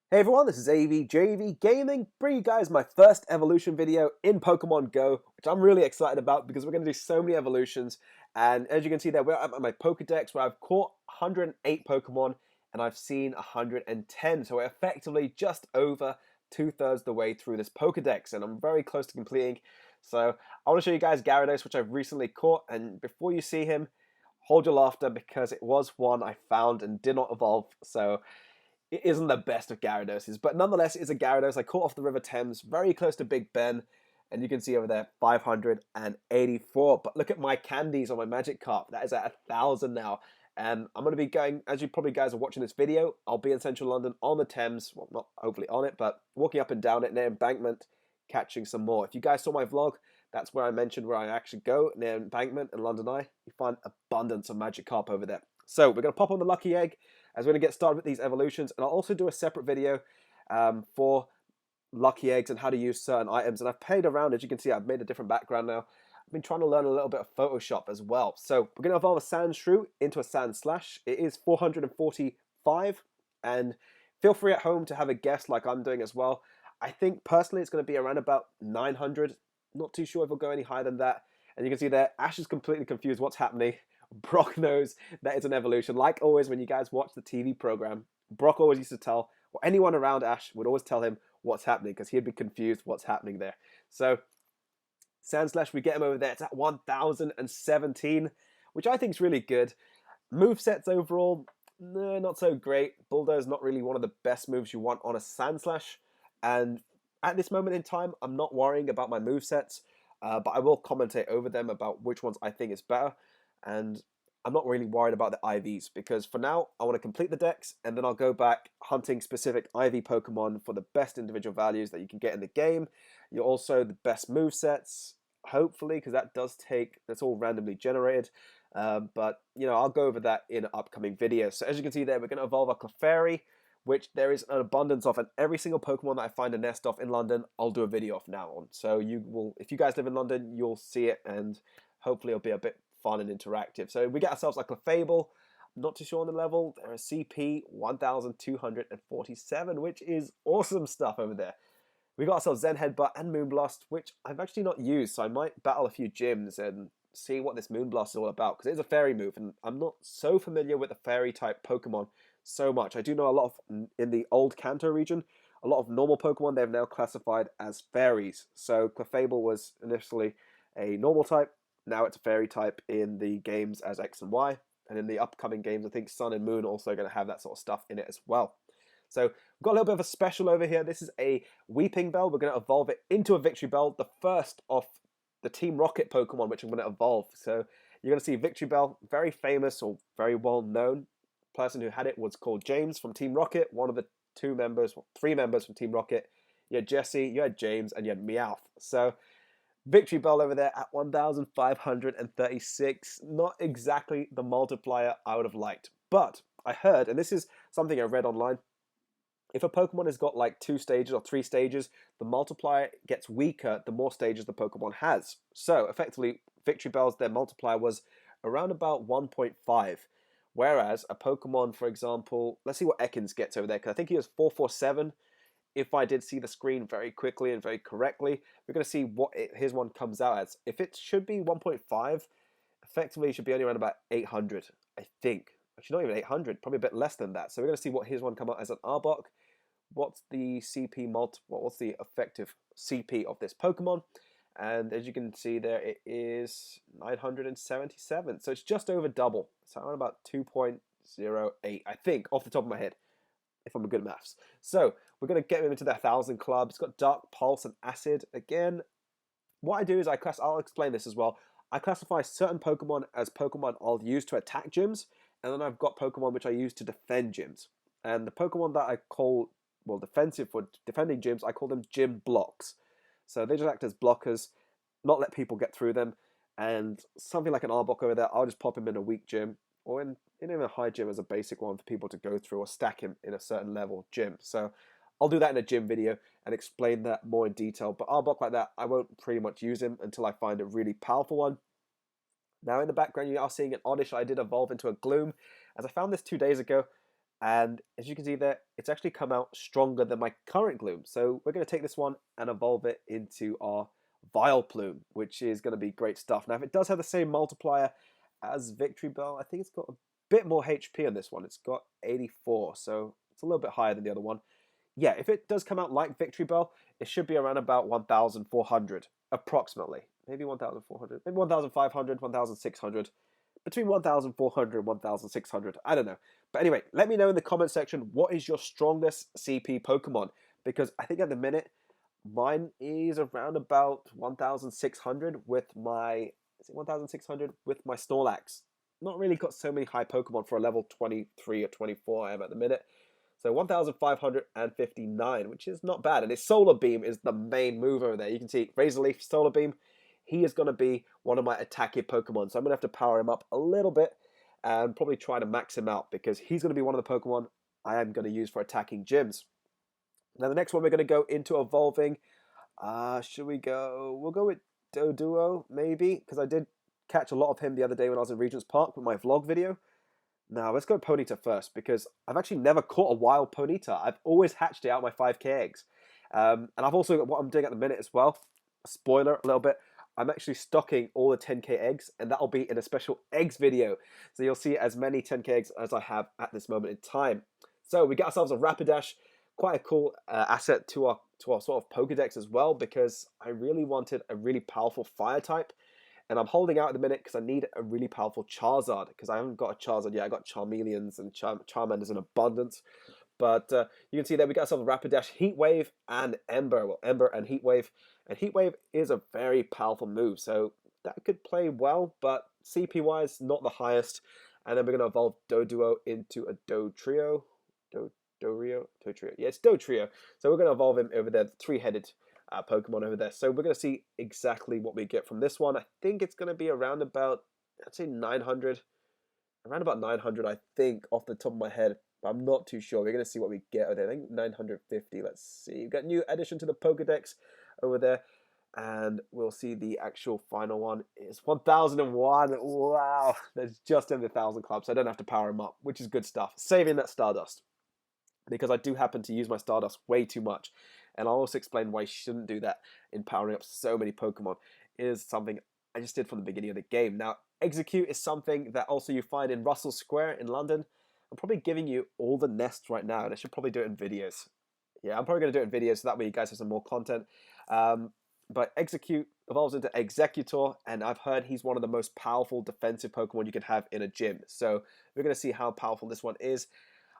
Hey everyone, this is AVJVGaming, bringing you guys my first evolution video in Pokemon Go, which I'm really excited about because we're going to do so many evolutions. And as you can see there, we're at my Pokedex where I've caught 108 Pokemon and I've seen 110. So we're effectively just over two-thirds the way through this Pokedex and I'm very close to completing. So I want to show you guys Gyarados, which I've recently caught. And before you see him, hold your laughter because it was one I found and did not evolve. So it isn't the best of Gyaradoses, but nonetheless, it's a Gyarados I caught off the River Thames, very close to Big Ben, and you can see over there 584. But look at my candies on my Magic Carp. That is at 1,000 now. And I'm going to be going, as you probably guys are watching this video, I'll be in central London on the Thames. Well, not hopefully on it, but walking up and down it near Embankment, catching some more. If you guys saw my vlog, that's where I mentioned where I actually go, near Embankment and London Eye. You find abundance of Magic Carp over there. So we're going to pop on the Lucky Egg as we're going to get started with these evolutions. And I'll also do a separate video for Lucky Eggs and how to use certain items. And I've played around, as you can see, I've made a different background now. I've been trying to learn a little bit of Photoshop as well. So we're going to evolve a Sandshrew into a Sandslash. It is 445. And feel free at home to have a guess like I'm doing as well. I think personally it's going to be around about 900. Not too sure if it'll go any higher than that. And you can see there, Ash is completely confused what's happening. Brock knows that it's an evolution. Like always, when you guys watch the TV program, Brock always used to tell, or anyone around Ash would always tell him what's happening because he'd be confused what's happening there. So, Sandslash, we get him over there. It's at 1,017, which I think is really good. Movesets overall, no, not so great. Bulldoze not really one of the best moves you want on a Sandslash. And at this moment in time, I'm not worrying about my movesets, but I will commentate over them about which ones I think is better. And I'm not really worried about the IVs because for now I want to complete the dex and then I'll go back hunting specific IV Pokemon for the best individual values that you can get in the game. You're also the best movesets, hopefully, because that's all randomly generated. But you know, I'll go over that in an upcoming video. So as you can see there, we're going to evolve our Clefairy, which there is an abundance of, and every single Pokemon that I find a nest of in London, I'll do a video of now on. So you will, if you guys live in London, you'll see it and hopefully it'll be a bit fun and interactive. So we get ourselves like a Fable. Not too sure on the level. They're a CP 1,247, which is awesome stuff over there. We got ourselves Zen Headbutt and Moonblast, which I've actually not used, so I might battle a few gyms and see what this Moonblast is all about, because it's a fairy move, and I'm not so familiar with the fairy type Pokemon so much. I do know a lot of, in the old Kanto region, a lot of normal Pokemon they've now classified as fairies. So Clefable was initially a normal type. Now it's a fairy type in the games as X and Y. And in the upcoming games, I think Sun and Moon are also going to have that sort of stuff in it as well. So we've got a little bit of a special over here. This is a Weeping Bell. We're going to evolve it into a Victory Bell, the first of the Team Rocket Pokemon, which I'm going to evolve. So you're going to see Victory Bell, very famous or very well known. The person who had it was called James from Team Rocket, one of the three members from Team Rocket. You had Jesse, you had James, and you had Meowth. So Victory Bell over there at 1,536. Not exactly the multiplier I would have liked. But I heard, and this is something I read online, if a Pokemon has got like 2 stages or 3 stages, the multiplier gets weaker the more stages the Pokemon has. So effectively, Victory Bell's, their multiplier was around about 1.5. Whereas a Pokemon, for example, let's see what Ekans gets over there, because I think he has 447. If I did see the screen very quickly and very correctly, we're going to see what his one comes out as. If it should be 1.5, effectively it should be only around about 800, I think. Actually, not even 800, probably a bit less than that. So we're going to see what his one come out as an Arbok. What's the CP what's the effective CP of this Pokemon? And as you can see there, it is 977. So it's just over double. So around about 2.08, I think, off the top of my head, if I'm good at maths. So we're going to get him into the 1,000 club. It's got Dark Pulse and Acid. Again, what I do is I'll explain this as well. I classify certain Pokemon as Pokemon I'll use to attack gyms, and then I've got Pokemon which I use to defend gyms. And the Pokemon that I call, well, defensive for defending gyms, I call them gym blocks. So they just act as blockers, not let people get through them. And something like an Arbok over there, I'll just pop him in a weak gym, or in even a high gym as a basic one for people to go through, or stack him in a certain level gym. So I'll do that in a gym video and explain that more in detail. But Arbok like that, I won't pretty much use him until I find a really powerful one. Now in the background you are seeing an Oddish I did evolve into a Gloom, as I found this 2 days ago. And as you can see there, it's actually come out stronger than my current Gloom. So we're going to take this one and evolve it into our Vileplume, which is going to be great stuff. Now, if it does have the same multiplier as Victory Bell, I think it's got a bit more HP on this one. It's got 84, so it's a little bit higher than the other one. Yeah, if it does come out like Victory Bell, it should be around about 1,400, approximately. Maybe 1,400, maybe 1,500, 1,600. Between 1,400 and 1,600. I don't know. But anyway, let me know in the comment section, what is your strongest CP Pokemon? Because I think at the minute, mine is around about 1,600 with my... Is it 1,600 with my Snorlax? Not really got so many high Pokemon for a level 23 or 24 I am at the minute. So 1,559, which is not bad. And his Solar Beam is the main move over there. You can see Razor Leaf, Solar Beam. He is going to be one of my attacking Pokemon. So I'm going to have to power him up a little bit and probably try to max him out because he's going to be one of the Pokemon I am going to use for attacking gyms. Now the next one we're going to go into evolving. Should we go? We'll go with Doduo maybe because I did catch a lot of him the other day when I was in Regent's Park with my vlog video. Now let's go Ponyta first because I've actually never caught a wild Ponyta. I've always hatched it out my 5k eggs. And I've also got what I'm doing at the minute as well. Spoiler a little bit. I'm actually stocking all the 10k eggs, and that'll be in a special eggs video. So you'll see as many 10k eggs as I have at this moment in time. So we get ourselves a Rapidash, quite a cool asset to our sort of Pokedex as well, because I really wanted a really powerful fire type. And I'm holding out at the minute because I need a really powerful Charizard, because I haven't got a Charizard yet. I got Charmeleons and Charmanders in abundance. But you can see there we got ourselves a Rapidash, Heat Wave, and Ember. Well, Ember and Heat Wave. And Heat Wave is a very powerful move, so that could play well, but CP-wise, not the highest. And then we're going to evolve Doduo into a Dotrio. Dotrio? Yeah, it's Dotrio. So we're going to evolve him over there, the three-headed Pokemon over there. So we're going to see exactly what we get from this one. I think it's going to be around about, I'd say 900. Around about 900, I think, off the top of my head. But I'm not too sure. We're going to see what we get over there. I think 950. Let's see. We've got new addition to the Pokedex over there. And we'll see the actual final one is 1001. Wow. There's just in the 1,000 club, so I don't have to power him up, which is good stuff. Saving that Stardust. Because I do happen to use my Stardust way too much. And I'll also explain why you shouldn't do that in powering up so many Pokemon. It is something I just did from the beginning of the game. Now, Execute is something that also you find in Russell Square in London. I'm probably giving you all the nests right now, and I should probably do it in videos. Yeah, I'm probably going to do it in videos, so that way you guys have some more content. But Execute evolves into Executor, and I've heard he's one of the most powerful defensive Pokemon you can have in a gym. So we're going to see how powerful this one is.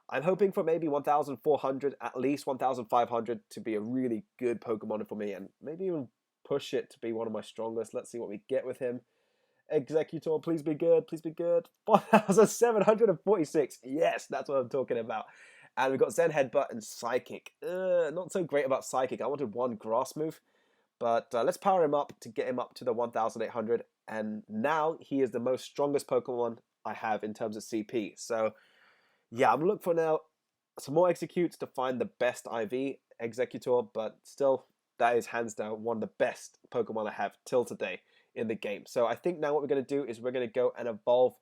I'm hoping for maybe 1,400, at least 1,500 to be a really good Pokemon for me, and maybe even push it to be one of my strongest. Let's see what we get with him. Executor, please be good, please be good. 1,746. Yes, that's what I'm talking about. And we've got Zen Headbutt and Psychic. Not so great about Psychic. I wanted one grass move. But let's power him up to get him up to the 1,800. And now he is the most strongest Pokemon I have in terms of CP. So yeah, I'm looking for now some more Executes to find the best IV Executor. But still, that is hands down one of the best Pokemon I have till today in the game. So I think now what we're going to do is we're going to go and evolve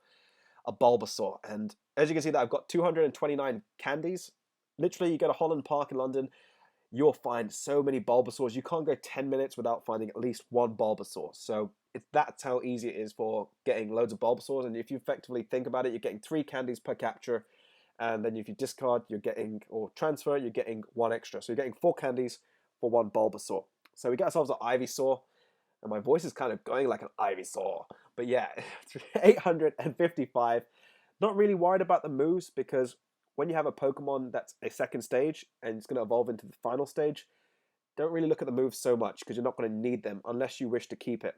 a Bulbasaur. And as you can see that I've got 229 candies. Literally, you go to Holland Park in London, you'll find so many Bulbasaurs. You can't go 10 minutes without finding at least one Bulbasaur. So that's how easy it is for getting loads of Bulbasaurs. And if you effectively think about it, you're getting 3 candies per capture. And then if you discard, you're getting, or transfer, you're getting 1 extra. So you're getting 4 candies for 1 Bulbasaur. So we get ourselves an Ivysaur. And my voice is kind of going like an Ivysaur. But yeah, 855. Not really worried about the moves because when you have a Pokemon that's a second stage and it's going to evolve into the final stage, don't really look at the moves so much because you're not going to need them unless you wish to keep it.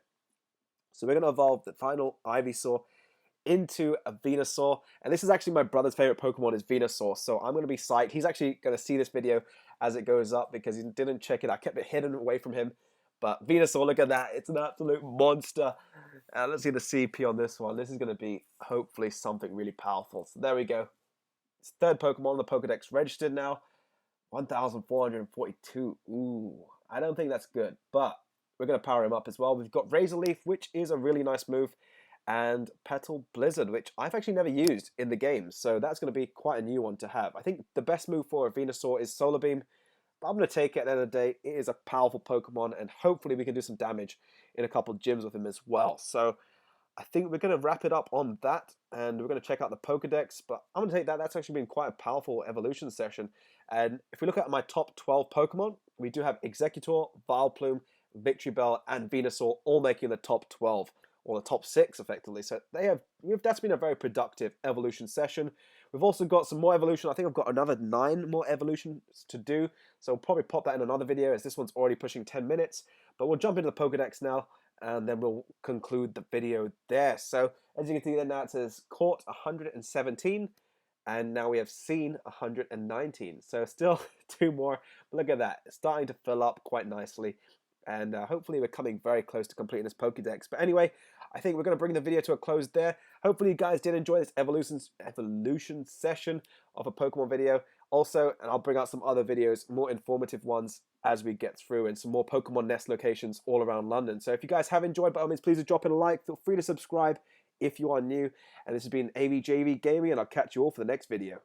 So we're going to evolve the final Ivysaur into a Venusaur. And this is actually my brother's favorite Pokemon is Venusaur. So I'm going to be psyched. He's actually going to see this video as it goes up because he didn't check it. I kept it hidden away from him. But Venusaur, look at that. It's an absolute monster. Let's see the CP on this one. This is going to be, hopefully, something really powerful. So there we go. It's third Pokemon on the Pokedex registered now. 1,442. Ooh, I don't think that's good. But we're going to power him up as well. We've got Razor Leaf, which is a really nice move. and Petal Blizzard, which I've actually never used in the game. So that's going to be quite a new one to have. I think the best move for a Venusaur is Solar Beam, but I'm going to take it at the end of the day. It is a powerful Pokemon, and hopefully we can do some damage in a couple of gyms with him as well. So I think we're going to wrap it up on that, and we're going to check out the Pokedex, but I'm going to take that. That's actually been quite a powerful evolution session. And if we look at my top 12 Pokemon, we do have Executor, Vileplume, Victory Bell, and Venusaur all making the top 12, or the top 6 effectively. So that's been a very productive evolution session. We've also got some more evolution. I think I've got another 9 more evolutions to do, so we'll probably pop that in another video, as this one's already pushing 10 minutes. But we'll jump into the Pokedex now, and then we'll conclude the video there. So as you can see there now, it says caught 117, and now we have seen 119. So still 2 more, but look at that. It's starting to fill up quite nicely, and hopefully we're coming very close to completing this Pokedex. But anyway, I think we're going to bring the video to a close there. Hopefully you guys did enjoy this evolution session of a Pokemon video. Also, and I'll bring out some other videos, more informative ones, as we get through, and some more Pokemon nest locations all around London. So if you guys have enjoyed, by all means, please do drop in a like. Feel free to subscribe if you are new. And this has been AVJVGaming, and I'll catch you all for the next video.